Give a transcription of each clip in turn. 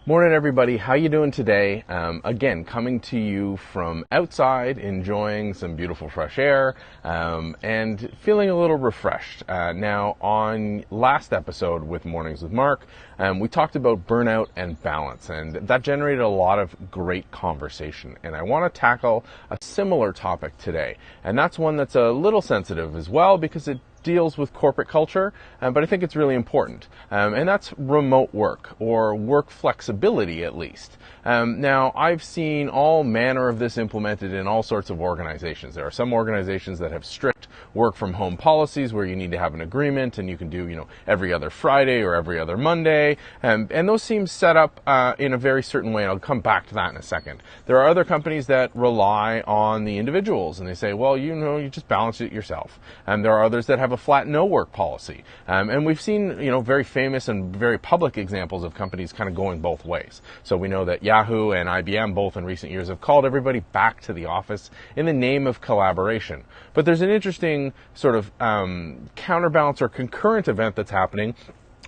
Morning, everybody. How you doing today? Again, coming to you from outside, enjoying some beautiful fresh air, and feeling a little refreshed. Now, on last episode with Mornings with Mark, we talked about burnout and balance, and that generated a lot of great conversation. And I want to tackle a similar topic today, and that's one that's a little sensitive as well because it deals with corporate culture, but I think it's really important. And that's remote work, or work flexibility at least. Now, I've seen all manner of this implemented in all sorts of organizations. There are some organizations that have strict work from home policies where you need to have an agreement and you can do, every other Friday or every other Monday. And those seem set up in a very certain way, and I'll come back to that in a second. There are other companies that rely on the individuals and they say, well, you just balance it yourself. And there are others that have a flat no work policy. And we've seen, very famous and very public examples of companies kind of going both ways. So we know that Yahoo and IBM both in recent years have called everybody back to the office in the name of collaboration. But there's an interesting sort of counterbalance or concurrent event that's happening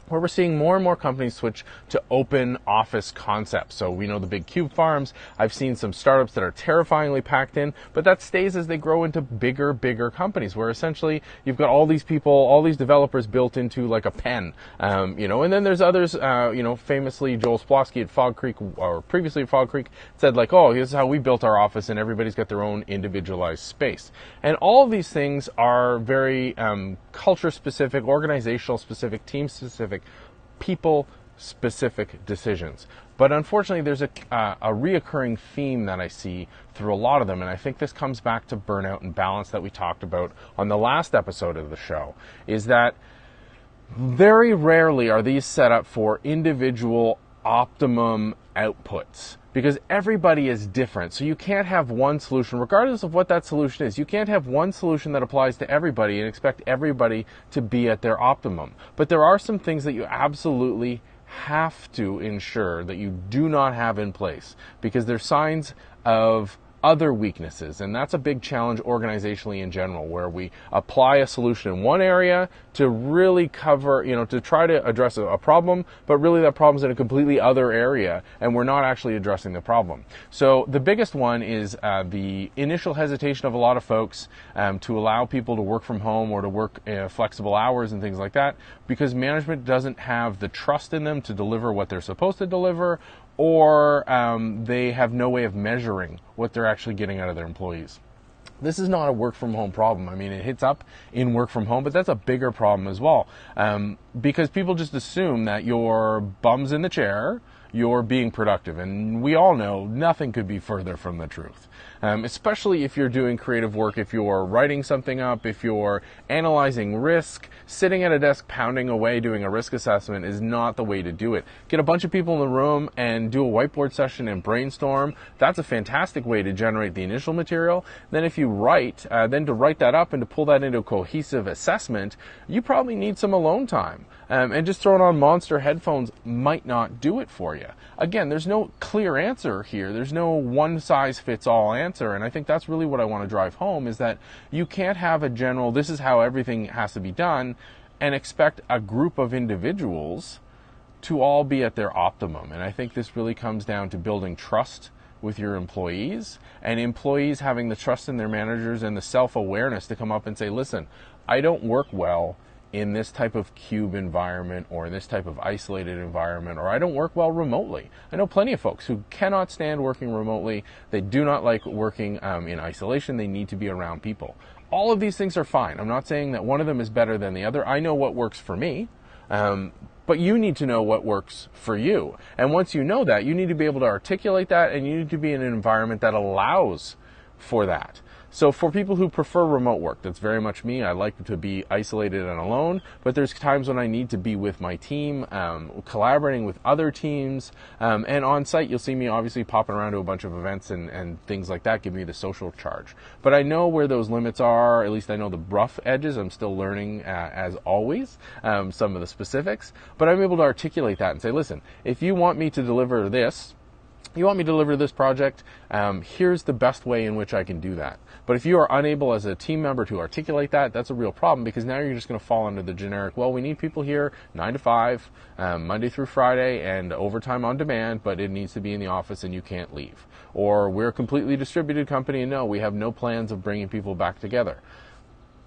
where we're seeing more and more companies switch to open office concepts. So we know the big cube farms. I've seen some startups that are terrifyingly packed in, but that stays as they grow into bigger companies where essentially you've got all these people, all these developers built into like a pen, and then there's others, famously Joel Splosky at Fog Creek, or previously at Fog Creek, said like, oh, here's how we built our office, and everybody's got their own individualized space. And all of these things are very culture specific, organizational specific, team specific, people-specific decisions. But unfortunately, there's a reoccurring theme that I see through a lot of them, and I think this comes back to burnout and balance that we talked about on the last episode of the show, is that very rarely are these set up for individual optimum outputs, because everybody is different. So you can't have one solution, regardless of what that solution is. You can't have one solution that applies to everybody and expect everybody to be at their optimum. But there are some things that you absolutely have to ensure that you do not have in place, because they're signs of other weaknesses. And that's a big challenge organizationally in general, where we apply a solution in one area to really cover, to try to address a problem, but really that problem's in a completely other area and we're not actually addressing the problem. So the biggest one is the initial hesitation of a lot of folks to allow people to work from home or to work flexible hours and things like that, because management doesn't have the trust in them to deliver what they're supposed to deliver, or they have no way of measuring what they're actually getting out of their employees. This is not a work from home problem. I mean, it hits up in work from home, but that's a bigger problem as well, because people just assume that your bum's in the chair, you're being productive. And we all know nothing could be further from the truth. Especially if you're doing creative work, if you're writing something up, if you're analyzing risk, sitting at a desk pounding away doing a risk assessment is not the way to do it. Get a bunch of people in the room and do a whiteboard session and brainstorm. That's a fantastic way to generate the initial material. Then if you write, then to write that up and to pull that into a cohesive assessment, you probably need some alone time. And just throwing on monster headphones might not do it for you. Again, there's no clear answer here. There's no one-size-fits-all answer. And I think that's really what I want to drive home, is that you can't have a general, this is how everything has to be done, and expect a group of individuals to all be at their optimum. And I think this really comes down to building trust with your employees, and employees having the trust in their managers and the self-awareness to come up and say, listen, I don't work well in this type of cube environment or in this type of isolated environment, or I don't work well remotely. I know plenty of folks who cannot stand working remotely. They do not like working in isolation. They need to be around people. All of these things are fine. I'm not saying that one of them is better than the other. I know what works for me, but you need to know what works for you. And once you know that, you need to be able to articulate that, and you need to be in an environment that allows for that. So for people who prefer remote work, that's very much me. I like to be isolated and alone, but there's times when I need to be with my team, collaborating with other teams, and on site you'll see me obviously popping around to a bunch of events and things like that, give me the social charge. But I know where those limits are, at least I know the rough edges. I'm still learning, as always, some of the specifics, but I'm able to articulate that and say, listen, if you want me to deliver this, you want me to deliver this project, here's the best way in which I can do that. But if you are unable as a team member to articulate that, that's a real problem, because now you're just going to fall under the generic, well, we need people here 9 to 5, Monday through Friday, and overtime on demand, but it needs to be in the office and you can't leave. Or we're a completely distributed company and no, we have no plans of bringing people back together.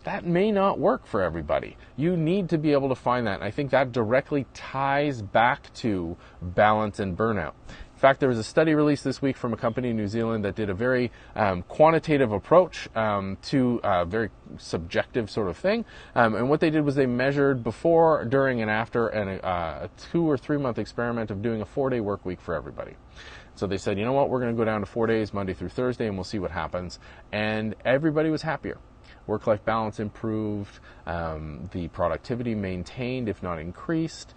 That may not work for everybody. You need to be able to find that. And I think that directly ties back to balance and burnout. In fact, there was a study released this week from a company in New Zealand that did a very quantitative approach to a very subjective sort of thing. And what they did was they measured before, during, and after a 2 or 3 month experiment of doing a 4-day work week for everybody. So they said, you know what, we're going to go down to 4 days, Monday through Thursday, and we'll see what happens. And everybody was happier. Work-life balance improved, the productivity maintained, if not increased.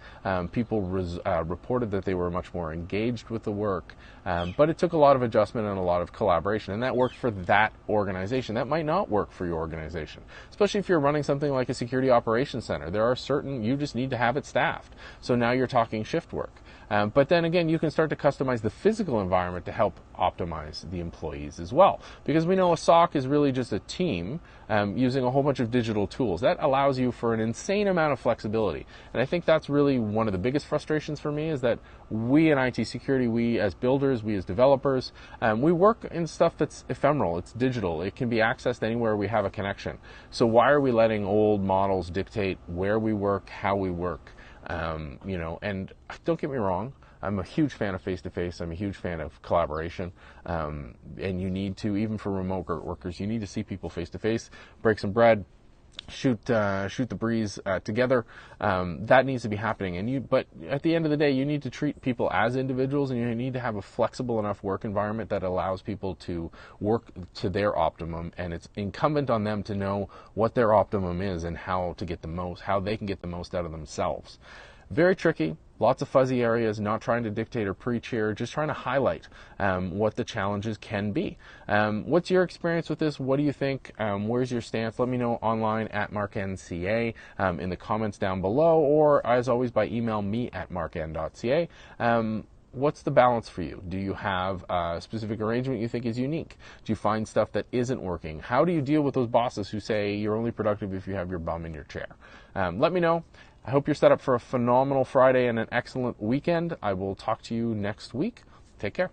People reported that they were much more engaged with the work, but it took a lot of adjustment and a lot of collaboration, and that worked for that organization. That might not work for your organization, especially if you're running something like a security operations center. There are certain, you just need to have it staffed. So now you're talking shift work. But then again, you can start to customize the physical environment to help optimize the employees as well. Because we know a SOC is really just a team using a whole bunch of digital tools. That allows you for an insane amount of flexibility. And I think that's really one of the biggest frustrations for me, is that we in IT security, we as builders, we as developers, we work in stuff that's ephemeral, it's digital, it can be accessed anywhere we have a connection. So why are we letting old models dictate where we work, how we work? And don't get me wrong, I'm a huge fan of face-to-face. I'm a huge fan of collaboration. And you need to, even for remote workers, you need to see people face-to-face, break some bread, shoot the breeze together. That needs to be happening. But at the end of the day, you need to treat people as individuals, and you need to have a flexible enough work environment that allows people to work to their optimum. And it's incumbent on them to know what their optimum is and how they can get the most out of themselves. Very tricky. Lots of fuzzy areas, not trying to dictate or preach here, just trying to highlight what the challenges can be. What's your experience with this? What do you think? Where's your stance? Let me know online at marknca, in the comments down below, or as always by email me at markn.ca. What's the balance for you? Do you have a specific arrangement you think is unique? Do you find stuff that isn't working? How do you deal with those bosses who say you're only productive if you have your bum in your chair? Let me know. I hope you're set up for a phenomenal Friday and an excellent weekend. I will talk to you next week. Take care.